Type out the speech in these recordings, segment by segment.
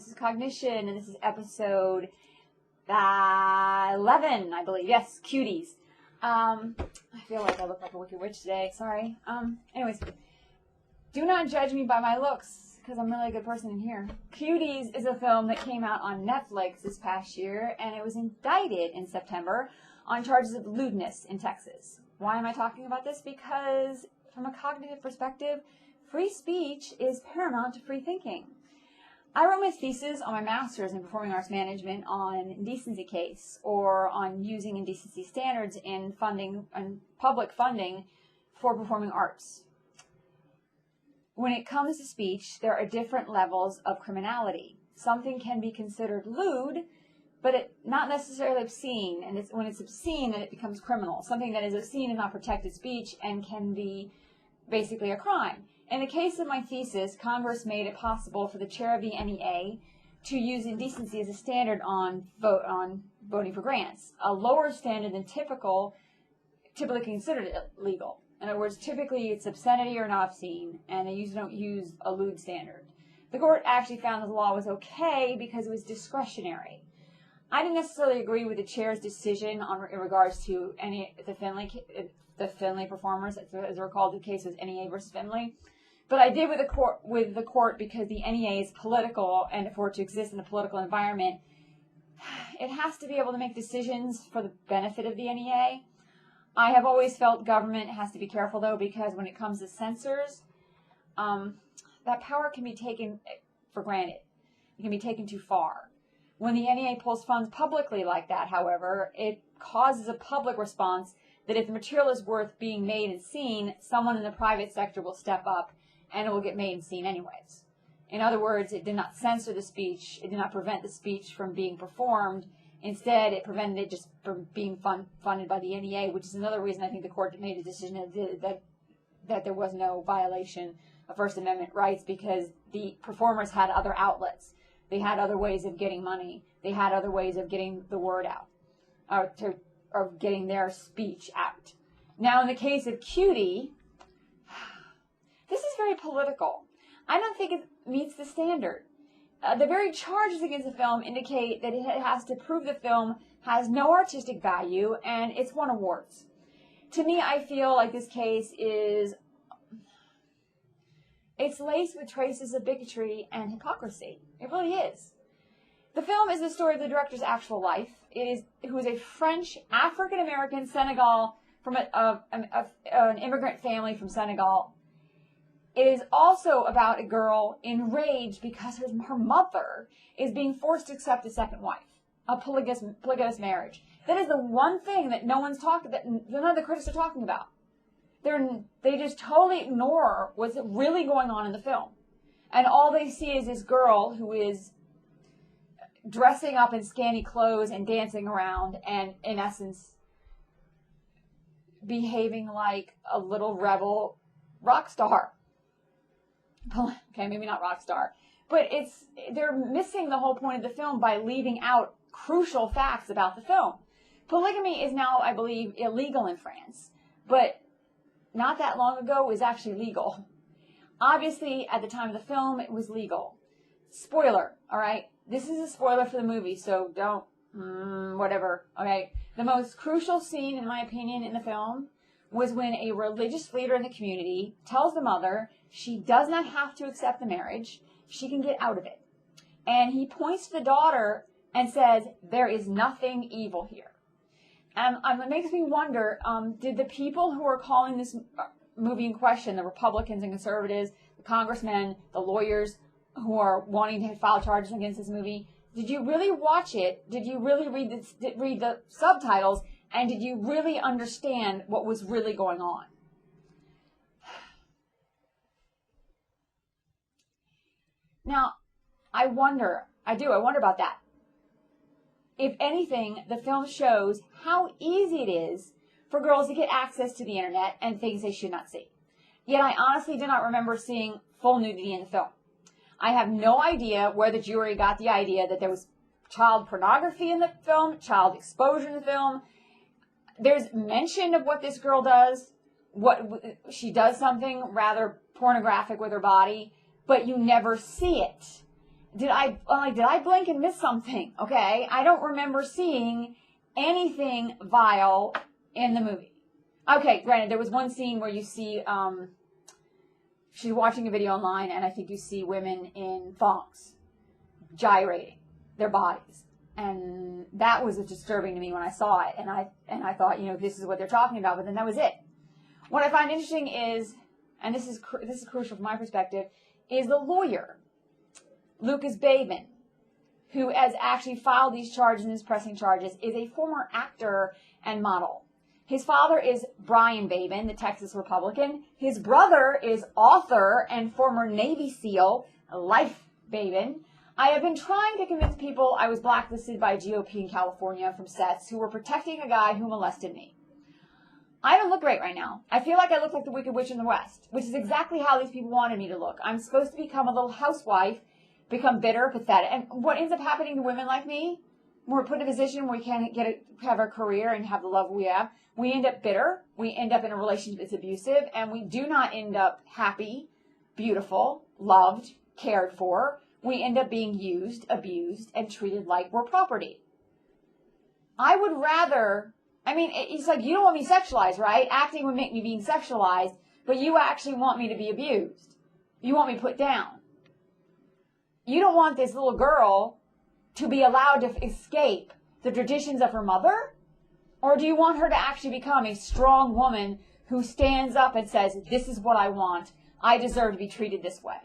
This is Cognition, and this is episode 11, I believe. Yes, Cuties. I feel like I look like a wicked witch today. Sorry. Anyways, do not judge me by my looks, because I'm really a good person in here. Cuties is a film that came out on Netflix this past year, and it was indicted in September on charges of lewdness in Texas. Why am I talking about this? Because from a cognitive perspective, free speech is paramount to free thinking. I wrote my thesis on my master's in performing arts management on indecency case, or on using indecency standards in funding and public funding for performing arts. When it comes to speech, there are different levels of criminality. Something can be considered lewd, but not necessarily obscene. And when it's obscene, then it becomes criminal. Something that is obscene is not protected speech and can be basically a crime. In the case of my thesis, Congress made it possible for the chair of the NEA to use indecency as a standard on voting for grants, a lower standard than typically considered illegal. In other words, typically it's obscenity or not obscene, and they usually don't use a lewd standard. The court actually found that the law was okay because it was discretionary. I didn't necessarily agree with the chair's decision in regards to the Finley performers, as they were called. The case was NEA versus Finley. But I did with the court because the NEA is political, and for it to exist in a political environment, it has to be able to make decisions for the benefit of the NEA. I have always felt government has to be careful, though, because when it comes to censors, that power can be taken for granted. It can be taken too far. When the NEA pulls funds publicly like that, however, it causes a public response that if the material is worth being made and seen, someone in the private sector will step up and it will get made and seen anyways. In other words, it did not censor the speech. It did not prevent the speech from being performed. Instead, it prevented it just from being funded by the NEA, which is another reason I think the court made a decision that there was no violation of First Amendment rights, because the performers had other outlets. They had other ways of getting money. They had other ways of getting the word out, or getting their speech out. Now, in the case of Cutie, this is very political. I don't think it meets the standard. The very charges against the film indicate that it has to prove the film has no artistic value, and it's won awards. To me, I feel like this case it's laced with traces of bigotry and hypocrisy. It really is. The film is the story of the director's actual life. Who is a French African-American Senegal from an immigrant family from Senegal. It is also about a girl enraged because her mother is being forced to accept a second wife, a polygamous marriage. That is the one thing that none of the critics are talking about. They just totally ignore what's really going on in the film. And all they see is this girl who is dressing up in scanty clothes and dancing around and, in essence, behaving like a little rebel rock star. Okay, maybe not rock star. But they're missing the whole point of the film by leaving out crucial facts about the film. Polygamy is now, I believe, illegal in France. But not that long ago, it was actually legal. Obviously, at the time of the film, it was legal. Spoiler, all right? This is a spoiler for the movie, so don't, whatever, okay? The most crucial scene, in my opinion, in the film was when a religious leader in the community tells the mother she does not have to accept the marriage, she can get out of it. And he points to the daughter and says, there is nothing evil here. And it makes me wonder, did the people who are calling this movie in question, the Republicans and conservatives, the congressmen, the lawyers who are wanting to file charges against this movie, did you really watch it? Did you really read the subtitles? And did you really understand what was really going on? Now, I wonder about that. If anything, the film shows how easy it is for girls to get access to the internet and things they should not see. Yet I honestly do not remember seeing full nudity in the film. I have no idea where the jury got the idea that there was child pornography in the film, child exposure in the film. There's mention of what this girl does. She does something rather pornographic with her body, but you never see it. did I blink and miss something? Okay, I don't remember seeing anything vile in the movie. Okay, granted, there was one scene where you see, she's watching a video online, and I think you see women in thongs gyrating their bodies. And that was disturbing to me when I saw it. And I thought, this is what they're talking about, but then that was it. What I find interesting is, and this is crucial from my perspective, is the lawyer, Lucas Babin, who has actually filed these charges and is pressing charges, is a former actor and model. His father is Brian Babin, the Texas Republican. His brother is author and former Navy SEAL, Life Babin. I have been trying to convince people I was blacklisted by GOP in California from sets who were protecting a guy who molested me. I don't look great right now. I feel like I look like the Wicked Witch in the West, which is exactly how these people wanted me to look. I'm supposed to become a little housewife, become bitter, pathetic. And what ends up happening to women like me, when we're put in a position where we can't have our career and have the love we have, we end up bitter, we end up in a relationship that's abusive, and we do not end up happy, beautiful, loved, cared for. We end up being used, abused, and treated like we're property. I would rather, it's like you don't want me sexualized, right? Acting would make me being sexualized, but you actually want me to be abused. You want me put down. You don't want this little girl to be allowed to escape the traditions of her mother? Or do you want her to actually become a strong woman who stands up and says, this is what I want. I deserve to be treated this way?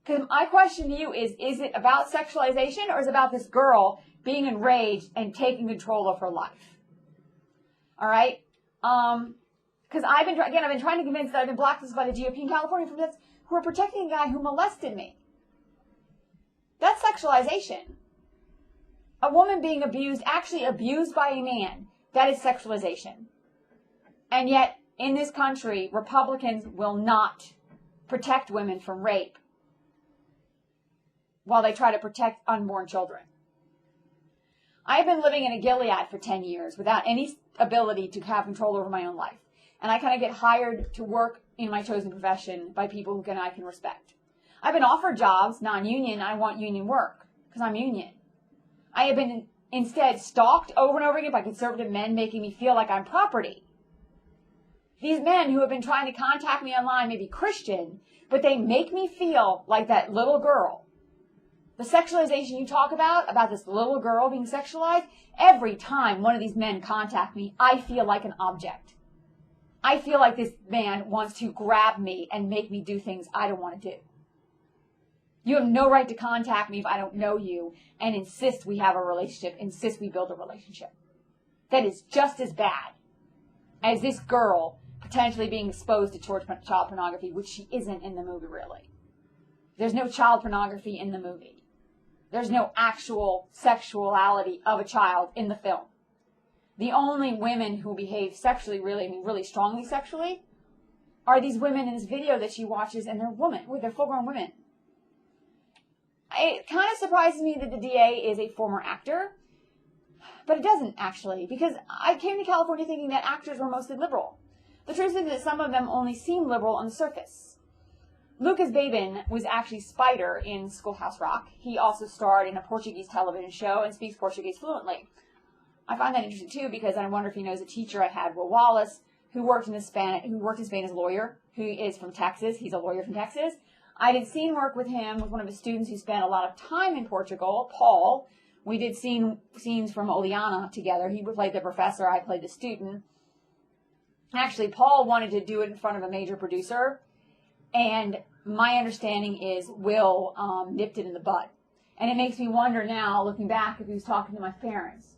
Because my question to you is it about sexualization or is it about this girl being enraged and taking control of her life? All right? Because I've been trying to convince that I've been blacklisted by the GOP in California from this, who are protecting a guy who molested me. That's sexualization. A woman being abused, actually abused by a man, that is sexualization. And yet, in this country, Republicans will not protect women from rape while they try to protect unborn children. I've been living in a Gilead for 10 years without any ability to have control over my own life. And I kind of get hired to work in my chosen profession by people who I can respect. I've been offered jobs, non-union. I want union work because I'm union. I have been instead stalked over and over again by conservative men making me feel like I'm property. These men who have been trying to contact me online may be Christian, but they make me feel like that little girl. The sexualization you talk about this little girl being sexualized, every time one of these men contact me, I feel like an object. I feel like this man wants to grab me and make me do things I don't want to do. You have no right to contact me if I don't know you and insist we have a relationship, insist we build a relationship. That is just as bad as this girl potentially being exposed to child pornography, which she isn't in the movie, really. There's no child pornography in the movie. There's no actual sexuality of a child in the film. The only women who behave sexually, really strongly sexually, are these women in this video that she watches, and they're full-grown women. It kind of surprises me that the DA is a former actor, but it doesn't actually, because I came to California thinking that actors were mostly liberal. The truth is that some of them only seem liberal on the surface. Lucas Babin was actually Spider in Schoolhouse Rock. He also starred in a Portuguese television show and speaks Portuguese fluently. I find that interesting too because I wonder if he knows a teacher I had, Will Wallace, who worked in Spain as a lawyer, who is from Texas. He's a lawyer from Texas. I did scene work with him with one of his students who spent a lot of time in Portugal, Paul. We did scenes from Oleana together. He played the professor, I played the student. Actually, Paul wanted to do it in front of a major producer, and my understanding is Will nipped it in the bud. And it makes me wonder now, looking back, if he was talking to my parents.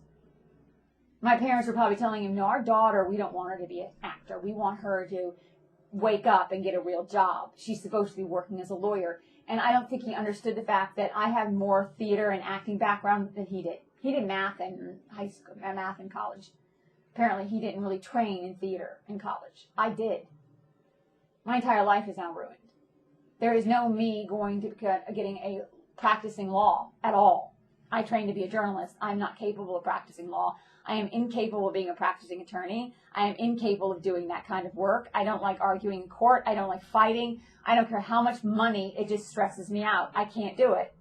My parents were probably telling him, no, our daughter, we don't want her to be an actor. We want her to wake up and get a real job. She's supposed to be working as a lawyer. And I don't think he understood the fact that I have more theater and acting background than he did. He did math in high school, math in college. Apparently, he didn't really train in theater in college. I did. My entire life is now ruined. There is no me going to practicing law at all. I trained to be a journalist. I'm not capable of practicing law. I am incapable of being a practicing attorney. I am incapable of doing that kind of work. I don't like arguing in court. I don't like fighting. I don't care how much money, it just stresses me out. I can't do it.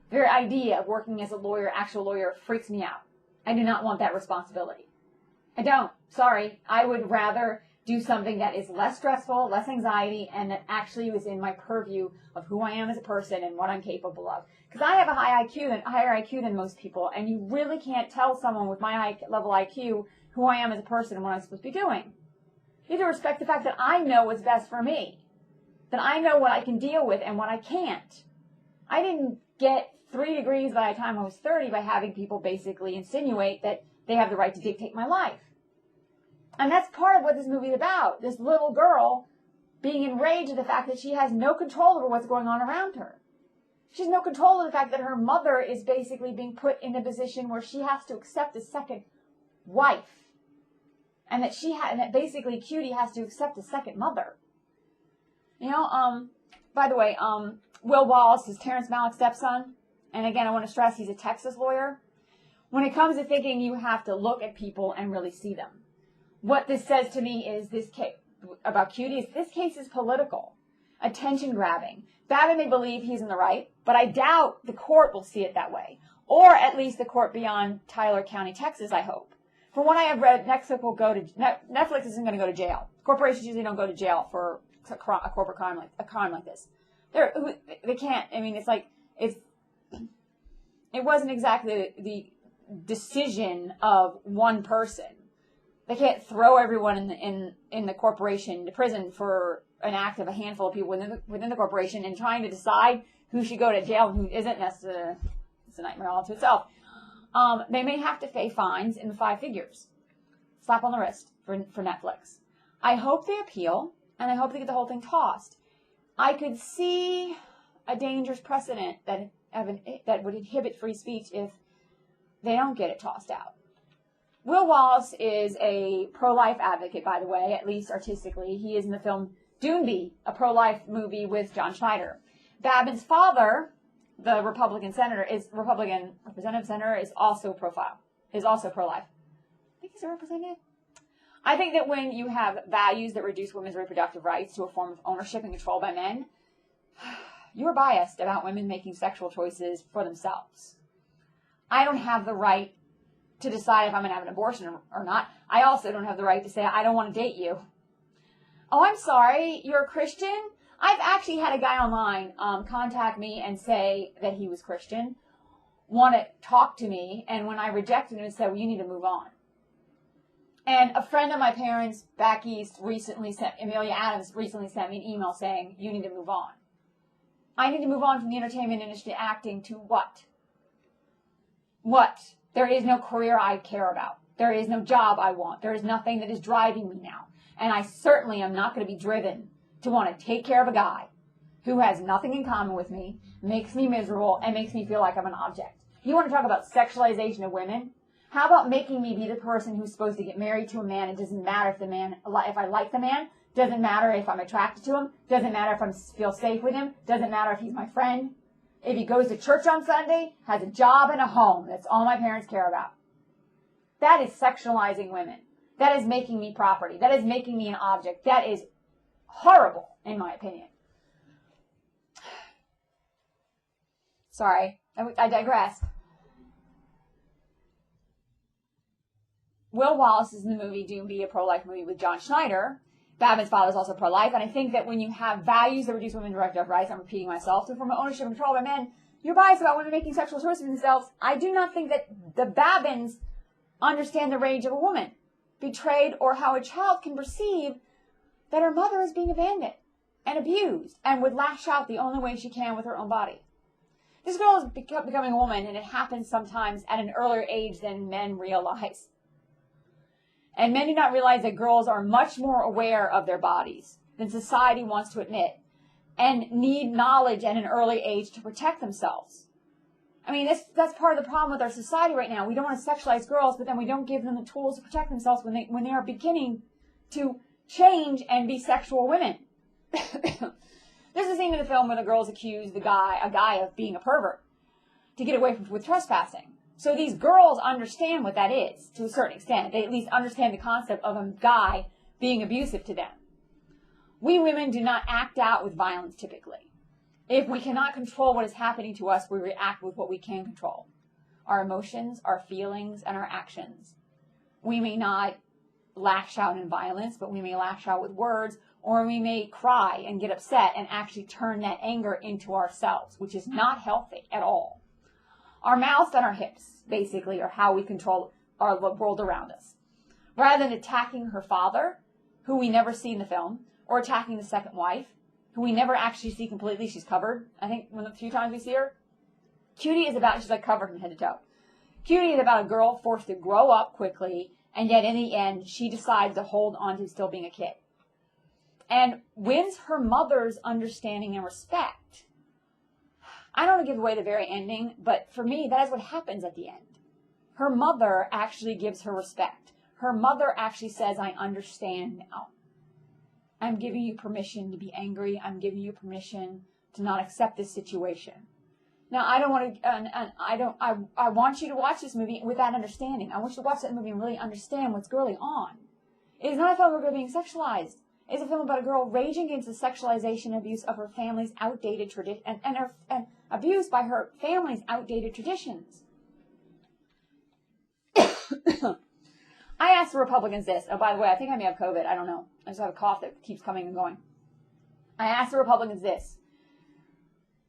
The very idea of working as a lawyer, actual lawyer, freaks me out. I do not want that responsibility. I don't. Sorry. I would rather do something that is less stressful, less anxiety, and that actually was in my purview of who I am as a person and what I'm capable of. Because I have a higher IQ than most people, and you really can't tell someone with my high level IQ who I am as a person and what I'm supposed to be doing. You have to respect the fact that I know what's best for me, that I know what I can deal with and what I can't. I didn't get 3 degrees by the time I was 30 by having people basically insinuate that they have the right to dictate my life. And that's part of what this movie is about. This little girl being enraged at the fact that she has no control over what's going on around her. She has no control of the fact that her mother is basically being put in a position where she has to accept a second wife. And that basically Cutie has to accept a second mother. You know, by the way, Will Wallace is Terrence Malick's stepson. And again, I want to stress he's a Texas lawyer. When it comes to thinking, you have to look at people and really see them. What this says to me is this case about Cutie is this case is political, attention grabbing. Babin may believe he's in the right, but I doubt the court will see it that way, or at least the court beyond Tyler County, Texas. I hope. From what I have read, Netflix isn't going to go to jail. Corporations usually don't go to jail for a corporate crime like this. They can't. I mean, it wasn't exactly the decision of one person. They can't throw everyone in the corporation to prison for an act of a handful of people within the corporation, and trying to decide who should go to jail and who isn't. It's a nightmare all to itself. They may have to pay fines in the 5 figures. Slap on the wrist for Netflix. I hope they appeal, and I hope they get the whole thing tossed. I could see a dangerous precedent that would inhibit free speech if they don't get it tossed out. Will Wallace is a pro-life advocate, by the way, at least artistically. He is in the film Doomby, a pro-life movie with John Schneider. Babin's father, the Republican representative senator, is also pro-life. I think he's a representative. I think that when you have values that reduce women's reproductive rights to a form of ownership and control by men, you're biased about women making sexual choices for themselves. I don't have the right to decide if I'm going to have an abortion or not. I also don't have the right to say, I don't want to date you. Oh, I'm sorry, you're a Christian? I've actually had a guy online contact me and say that he was Christian, want to talk to me, and when I rejected him and said, well, you need to move on. And a friend of my parents back east Amelia Adams recently sent me an email saying, you need to move on. I need to move on from the entertainment industry acting to what? What? There is no career I care about. There is no job I want. There is nothing that is driving me now. And I certainly am not going to be driven to want to take care of a guy who has nothing in common with me, makes me miserable, and makes me feel like I'm an object. You want to talk about sexualization of women? How about making me be the person who's supposed to get married to a man? It doesn't matter if I like the man. Doesn't matter if I'm attracted to him. Doesn't matter if I feel safe with him. Doesn't matter if he's my friend. If he goes to church on Sunday, has a job and a home. That's all my parents care about. That is sexualizing women. That is making me property. That is making me an object. That is horrible, in my opinion. Sorry, I digressed. Will Wallace is in the movie Doomby, a pro-life movie with John Schneider. Babin's father is also pro-life, and I think that when you have values that reduce women's reproductive rights, I'm repeating myself, to form ownership and control by men, you're biased about women making sexual choices for themselves. I do not think that the Babins understand the rage of a woman, betrayed, or how a child can perceive that her mother is being abandoned and abused and would lash out the only way she can with her own body. This girl is becoming a woman, and it happens sometimes at an earlier age than men realize. And men do not realize that girls are much more aware of their bodies than society wants to admit, and need knowledge at an early age to protect themselves. I mean, that's part of the problem with our society right now. We don't want to sexualize girls, but then we don't give them the tools to protect themselves when they are beginning to change and be sexual women. There's a scene in the film where the girls accuse a guy of being a pervert to get away with trespassing. So these girls understand what that is to a certain extent. They at least understand the concept of a guy being abusive to them. We women do not act out with violence typically. If we cannot control what is happening to us, we react with what we can control. Our emotions, our feelings, and our actions. We may not lash out in violence, but we may lash out with words, or we may cry and get upset and actually turn that anger into ourselves, which is not healthy at all. Our mouths and our hips, basically, are how we control our world around us. Rather than attacking her father, who we never see in the film, or attacking the second wife, who we never actually see completely, she's covered. I think one of the few times we see her. Cutie is about, she's like covered from head to toe. Cutie is about a girl forced to grow up quickly, and yet in the end, she decides to hold on to still being a kid. And wins her mother's understanding and respect. I don't want to give away the very ending, but for me, that is what happens at the end. Her mother actually gives her respect. Her mother actually says, I understand now. I'm giving you permission to be angry. I'm giving you permission to not accept this situation. Now, I don't want to, I want you to watch this movie with that understanding. I want you to watch that movie and really understand what's going on. It is not a film about a girl being sexualized. It's a film about a girl raging against the sexualization and abuse of her family's outdated tradition, and abuse by her family's outdated traditions. I asked the Republicans this. Oh, by the way, I think I may have COVID. I don't know. I just have a cough that keeps coming and going. I asked the Republicans this.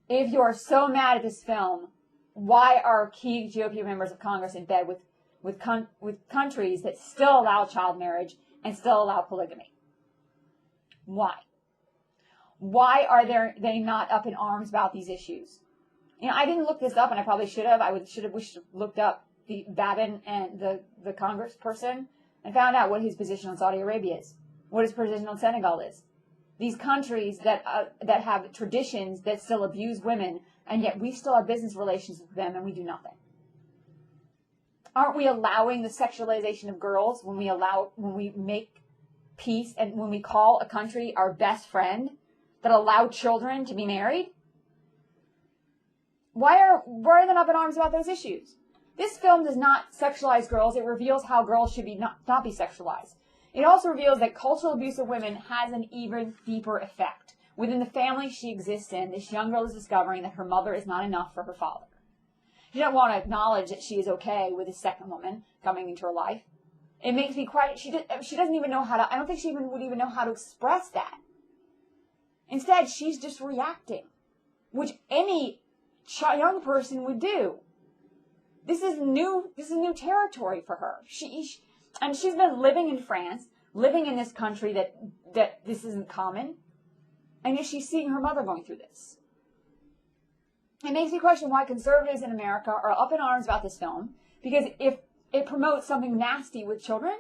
If you're so mad at this film, why are key GOP members of Congress in bed with countries that still allow child marriage and still allow polygamy? Why? Why are they not up in arms about these issues? You know, I didn't look this up, and I probably should have. We should have looked up the Babin and the congressperson and found out what his position on Saudi Arabia is, what his position on Senegal is. These countries that have traditions that still abuse women, and yet we still have business relations with them, and we do nothing. Aren't we allowing the sexualization of girls when we make peace and when we call a country our best friend that allow children to be married? Why are they not up in arms about those issues? This film does not sexualize girls. It reveals how girls should not be sexualized. It also reveals that cultural abuse of women has an even deeper effect. Within the family she exists in, this young girl is discovering that her mother is not enough for her father. She doesn't want to acknowledge that she is okay with a second woman coming into her life. It makes me quite, she doesn't even know how to, I don't think she would even know how to express that. Instead, she's just reacting, which any young person would do. This is new territory for her. She's been living in France, living in this country that this isn't common, and yet she's seeing her mother going through this. It makes me question why conservatives in America are up in arms about this film, because if it promotes something nasty with children,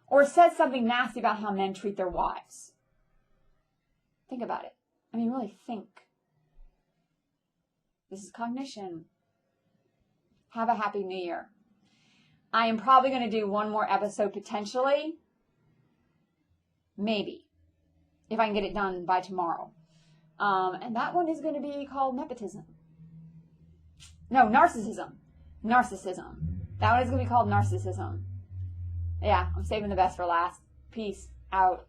or says something nasty about how men treat their wives. Think about it. I mean, really think. This is Cognition. Have a happy new year. I am probably going to do one more episode potentially. Maybe. If I can get it done by tomorrow. And that one is going to be called nepotism. No, narcissism. Narcissism. That one is going to be called narcissism. Yeah, I'm saving the best for last. Peace out.